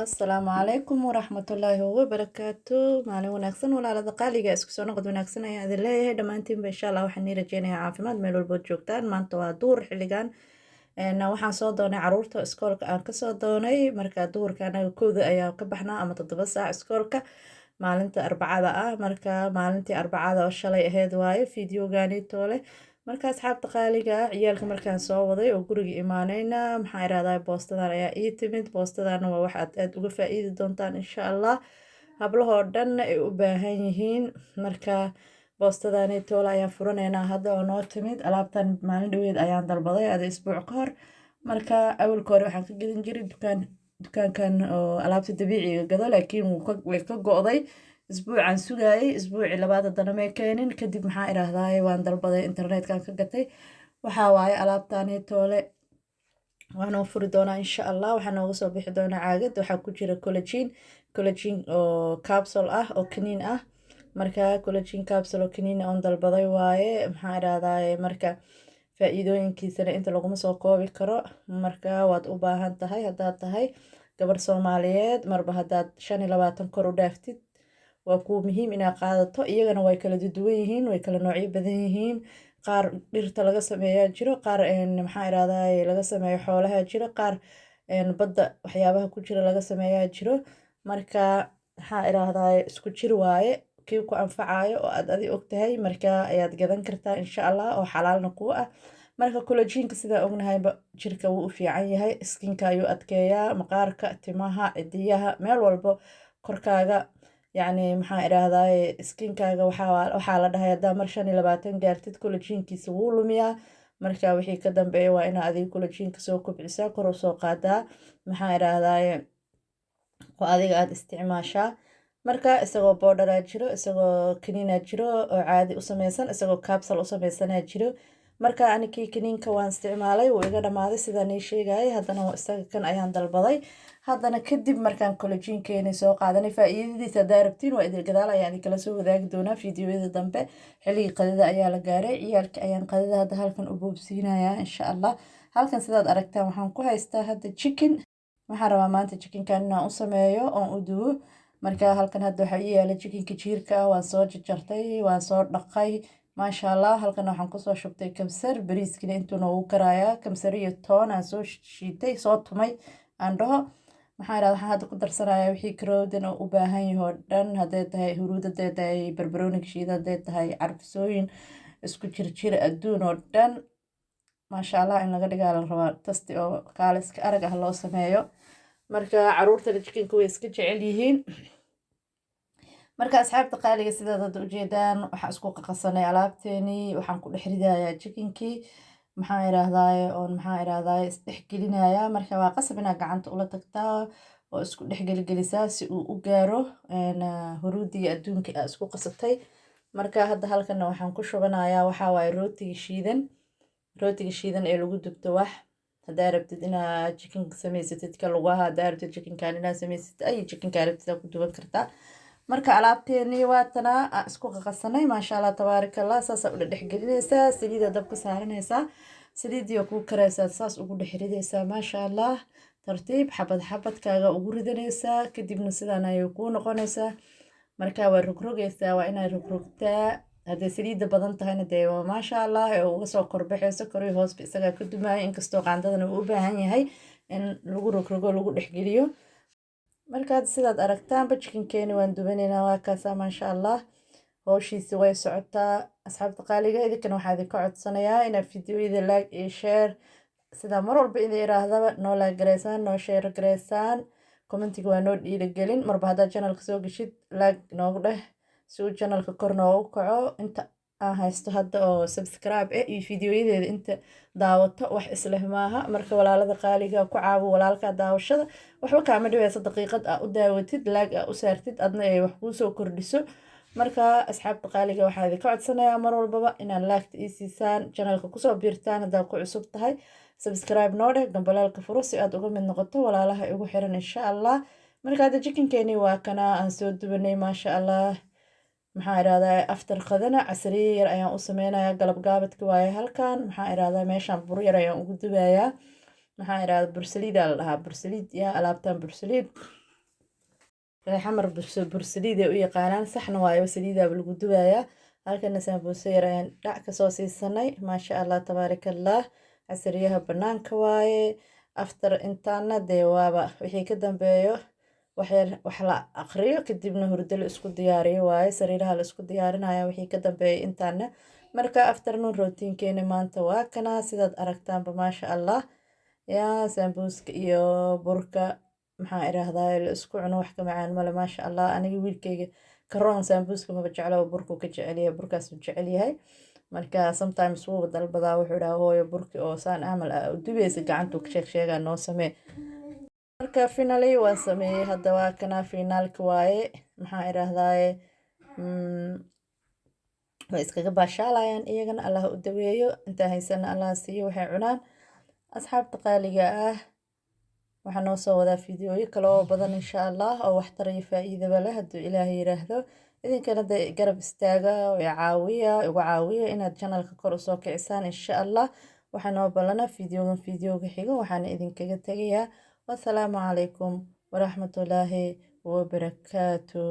Asalaamu calaykum waraxmatullaahi wabarakaatu. Maalin wanaagsan walaalada qaaliga isku soo noqod wanaagsan ayaan idin leeyahay dhammaantiinba insha Allah waxaan nii rajeynayaa caafimaad meel walbood joogtaan. Maanta waa duhur xilligan waxaan soo doonay caruurta iskoolka aan kasoo doonay marka duhurka anaga kooda ayaa ka baxnaa ama 7 saac iskoolka maalinta arbacada ah marka maalintii arbacada oo shalay ahayd waaye fiidiyogaani toole marka asxaabta qaaliga ah ciyaalka markaan soo waday oo guriga imaanayna maxaa iraahdaa boostadan ayaa ii timid boostadana waa wax aad uga faa'iidi doontaan insha Allah hablahoo dhan ay u baahan yihiin marka boostadani toole ayaan furanaynaa hadda oo noo timid alaabtan maalin dhaweed ayaan dalbaday ada isbuuc ka hor marka awalka hore waxaan ka gadan jiray dukaankan oo alaabta dabiiciga gado laakiin way ka go'day isbuucan sugayay isbuuci labaad haddana may keenin kadib maxaa iraahdaa waan dalbaday internetkan ka gatay waxaa waaye alaabtani toole waana furi doonaa insha Allah waxaa nooga soo bixi doonaa caagad waxaa ku jira collagen oo capsule ah oo kaniin ah marka collagen capsule oo kaniin on dalbaday waaye maxaa iraahdaa marka faa'iidooyinkiisana inta laguma soo koobi karo marka waad u baahan tahay haddaad tahay gabar Soomaaliyeed marba haddaad 25 kor u dhaaftid waa ku muhiim inaad qaadato iyagana way kala duwan yihiin way kala noocyo badan yihiin qaar dhirta laga sameeyaa jiro qaar maxaa iraahdaa laga sameeyo xoolaha jiro qaar badda waxyaabaha ku jira laga sameeyaa jiro marka maxaa iraahdaa isku jir waaye kii ku anfacayo oo aad adi ogtahay marka ayaad gadan kartaa insha Allah oo xalaalna ku ah marka collagenka sida ognahayba jirka wuu u fiican yahay skinka ayuu adkeeyaa maqaarka timaha cidiyaha meel walbo korkaaga يعني maxaa iraahdaa skinkaaga waxaa la dhahay hadaa mar 25 gaartid collagenkiisa wuu lumiyaa marka wixii ka dambeeya waa inaad adiga collagenka soo kobcisaa kor u soo qaadaa maxaa iraahdaa oo adiga aad isticmaashaa marka isagoo powder jiro isagoo kaniina jiro oo caadi u sameysan isagoo capsule u sameysan jiro marka anikii kaniinka waan isticmaalay wuu iga dhamaaday sidaan ii sheegay haddana isaga kan ayaan dalbaday haddana kadib markaan collagenkeeni soo qaadanay faa'iidadiisa hadaa rabtiin waa idin gadaal ayaan kala soo wadaagi doonaa fiidiyoyada dambe xilliga qadada ayaa la gaaray ciyaalka ayaan qadada hadda halkan u boobsiinayaa insha Allah halkan sidaad aragtaan waxaan ku haystaa hadda chicken waxaan rabaa maanta chickenkan inaan u sameeyo oon u dubo marka halkan hadda waxaa ii yaala chickenka jiirka waan soo jarjartay waan soo dhaqay maasha Allah halkan waxaan kusoo shubtay kamsar bariiskina intuu noogu karayaa kamsar iyo toon aan soo shiitay soo tumay aan dhaho maxaa iraahdaa waxaan hadda ku darsanayaa wixii karoodan oo u baahan yahay oo dhan hadday tahay huruud hadday tahay barbarooni shiidan hadday tahay carfisooyin isku jirjir adduun oo dhan maasha Allah in laga dhigaa la rabaa tasti oo kaaliska arag ah loo sameeyo marka caruurta chickenka way iska jecel yihiin marka asxaabta qaaliga sidaad hadda ujeedaan waxaa isku qaqasanay alaabteeni waxaan ku dhex ridayaa chickenkii maxaa iraahdaa isdhex gelinayaa marka waa qasab inaad gacanta ula tagtaa oo isku dhex gelisaa si uu u gaaro huruudiga adduunka aad isku qasatay marka hadda halkan waxaan ku shubanayaa waxaa waaye rootiga shiidan ee lagu dubto wax hadaa rabtid inaad chickenka samaysatid ka lugaha hadaa rabtid chickenkan inaad samaysatid ay chickenka rabtid ku duban kartaa marka alaabteeni waatana isku qaqasanay maasha Allah tabaarakallah saas u dhex gelinaysaa saliida dabka saaranaysaa saliidiyo ku karaysaa saas ugu dhex ridaysaa maasha Allah tartiib xabadkaaga ugu ridanaysaa kadibna sidaan ayay ku noqonaysaa marka waa rogrogaysaa waa inaad rogrogtaa haddii saliida badan tahayna dee waa maasha Allah ee uga soo korbaxayso kori hoos isaga ka dumaaya inkastoo qaandadana uu u baahan yahay in lagu rogrogo lagu dhex geliyo markaad sidaad aragtaan chickenkeeni waan dubanaynaa waa kaasa maasha Allah howshiisi way socotaa asxaabta qaaliga idinkana waxaa idinka codsanayaa inaad fiidiyoyada like iyo share sida mar walba idin iraahdaba noo like gareysaan noo share gareysaan commentiga waa noo dhiirigelin marba haddaad channelka soo gashid like noogu dheh si uu channelka kor noogu kaco inta aan haysto hadda oo subscribe iyo fiidiyoyadeeda inta daawato wax isleh maaha marka walaalada qaaliga ku caawo walaalka daawashada waxba kaama dhibeysa daqiiqad aad u daawatid laag aad u saartid adna ay wax kuu soo kordhiso marka asxaabta qaaliga waxaa idinka codsanayaa mar walbaba inaad laagta ii siisaan channelka kusoo biirtaan haddaad ku cusub tahay subscribe noo dheh gambalaalka furo si aad uga mid noqoto walaalaha igu xiran insha Allah marka hadda chickenkeeni waa kana aan soo dubanay maasha Allah maxaa iraahdaa after qadana casriye yar ayaan u sameynayaa galab gaabadka waaye halkan maxaa iraahdaa meeshaan bur yar ayaan ugu dubayaa maxaa iraahdaa bursaliid la dhahaa bursaliid alaabtan bursaliid reexamar bursaliida u yaqaanaan saxna waayo saliidaaba lagu dubayaa halkana sambuuso yar ayaan dhac kasoo siisanay maasha allah tabaarakallah casriyaha banaanka waaye after intaana dee waaba wixii ka dambeeyo wax la aqriyo kadibna hurdo la isku diyaariyo waaye sariiraha la isku diyaarinaya wixii ka dambeeya intaana marka afternoon routiinkeena maanta waa kana sidaad aragtaanba maasha allah yaa sambuuska iyo burka maxaa iraahdaa la isku cuno wax ka macaan male maasha allah aniga wiilkayga karoon sambuuska maba jeclo burku ka jecel yahay burkaas uu jecel yahay marka sometimes wuu dalbadaa wuxuu dhahaa hooyo burki oo saan camal ah u dubaysa gacantu ka sheegaa noo samee marka finally waan sameeyey hadda waa kana finaalka waaye maxaa iraahdaa way iskaga baashaalayaan iyagana allah u daweeyo intaa haysana allah siiyo waxay cunaan asxaabta qaaliga ah waxaan noo soo wadaa fiidiyooyo kale oo badan insha allah oo waxtar iyo faa'iidaba leh hadduu ilaahay yiraahdo idinkana de garab istaaga oo igu caawiya inaad channelka kor usoo kicisaan insha allah waxaa noo balana fiidiyooga xigo waxaana idinkaga tegayaa wasalaamu calaykum waraxmatullaahi wabarakaatu